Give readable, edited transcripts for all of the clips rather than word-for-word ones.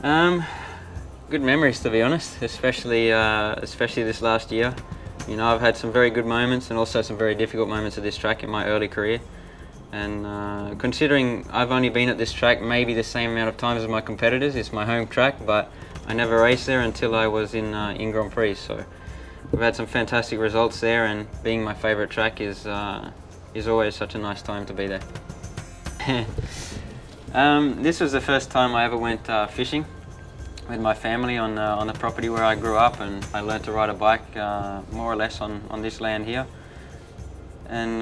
Um, Good memories, to be honest, especially this last year. You know, I've had some very good moments and also some very difficult moments at this track in my early career. And considering I've only been at this track maybe the same amount of times as my competitors, it's my home track, but I never raced there until I was in Grand Prix. So we've had some fantastic results there, and being my favourite track is always such a nice time to be there. This was the first time I ever went fishing with my family on the property where I grew up, and I learned to ride a bike more or less on this land here. And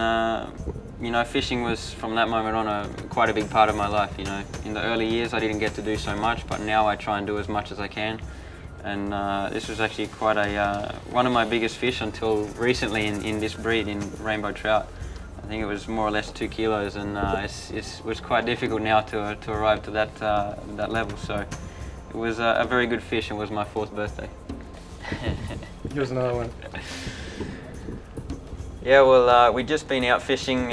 you know, fishing was from that moment on quite a big part of my life. You know, in the early years I didn't get to do so much, but now I try and do as much as I can. And this was actually quite one of my biggest fish until recently in this breed, in rainbow trout. I think it was more or less 2 kilos, and it was quite difficult now to arrive to that level. So it was a very good fish, and was my 4th birthday. Here's another one. Yeah, well, we'd just been out fishing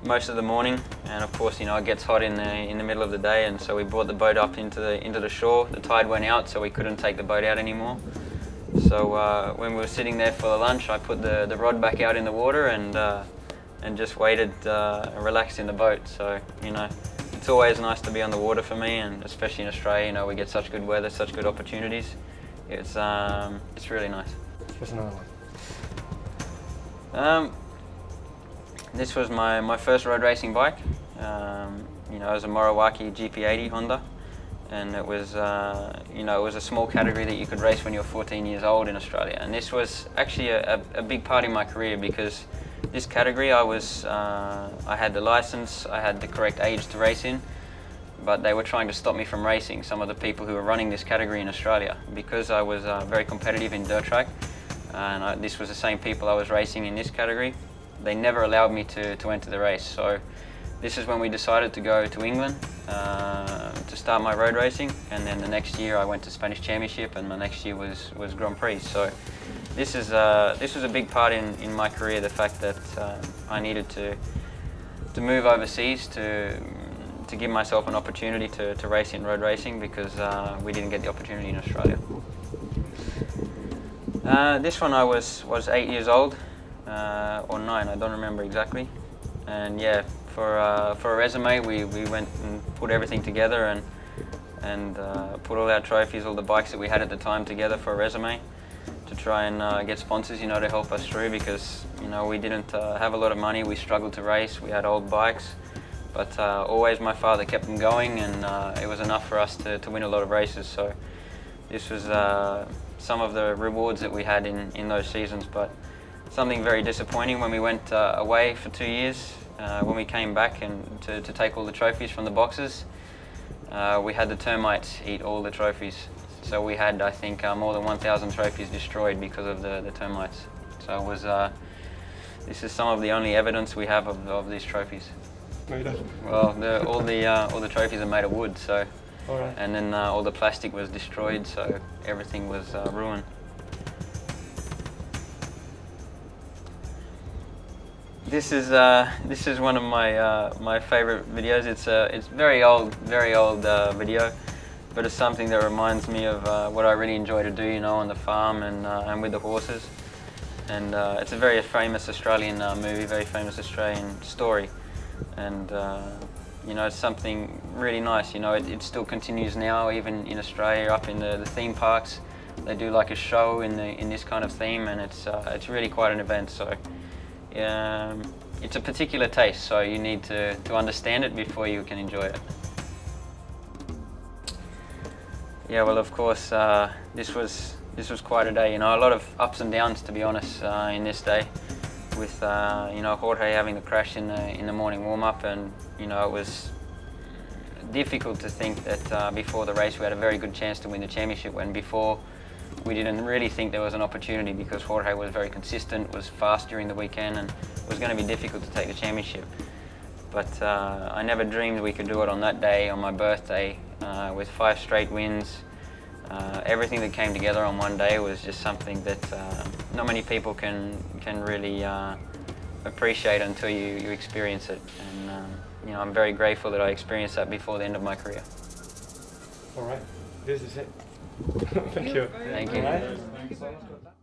most of the morning, and of course, you know, it gets hot in the middle of the day, and so we brought the boat up into the shore. The tide went out, so we couldn't take the boat out anymore. So when we were sitting there for the lunch, I put the rod back out in the water and just waited and relaxed in the boat. So, you know, it's always nice to be on the water for me, and especially in Australia, you know, we get such good weather, such good opportunities. It's really nice. Here's another one. This was my first road racing bike. You know, it was a Morawaki GP80 Honda, and it was you know, it was a small category that you could race when you were 14 years old in Australia. And this was actually a big part in my career, because this category I had the license, I had the correct age to race in, but they were trying to stop me from racing, some of the people who were running this category in Australia, because I was very competitive in dirt track. And this was the same people I was racing in this category. They never allowed me to enter the race. So this is when we decided to go to England to start my road racing. And then the next year I went to Spanish Championship, and my next year was Grand Prix. So this was a big part in my career, the fact that I needed to move overseas to give myself an opportunity to race in road racing, because we didn't get the opportunity in Australia. This one I was 8 years old, or 9, I don't remember exactly. And yeah, for a resume, we went and put everything together and put all our trophies, all the bikes that we had at the time together for a resume, to try and get sponsors, you know, to help us through, because, you know, we didn't have a lot of money, we struggled to race, we had old bikes, but always my father kept them going, and it was enough for us to win a lot of races. So this was some of the rewards that we had in those seasons, but something very disappointing when we went away for 2 years. When we came back and to take all the trophies from the boxes, we had the termites eat all the trophies. So we had, I think, more than 1,000 trophies destroyed because of the termites. So it was, this is some of the only evidence we have of these trophies. No, you don't. Well, all the trophies are made of wood, so. All right. And then all the plastic was destroyed, so everything was ruined. This is one of my favorite videos. It's very old video, but it's something that reminds me of what I really enjoy to do, you know, on the farm and with the horses. And it's a very famous Australian movie, very famous Australian story, and you know, it's something really nice. You know, it still continues now, even in Australia, up in the theme parks. They do like a show in this kind of theme, and it's really quite an event. So it's a particular taste, so you need to understand it before you can enjoy it. Yeah, well, of course, this was quite a day. You know, a lot of ups and downs, to be honest, in this day, with you know, Jorge having the crash in the morning warm-up, and you know, it was difficult to think that before the race we had a very good chance to win the championship, when before we didn't really think there was an opportunity, because Jorge was very consistent, was fast during the weekend, and it was going to be difficult to take the championship. But I never dreamed we could do it on that day, on my birthday, with 5 straight wins. Everything that came together on one day was just something that not many people can really appreciate until you experience it. And you know, I'm very grateful that I experienced that before the end of my career. All right. This is it. Thank you. Thank you. Thank you so much for that.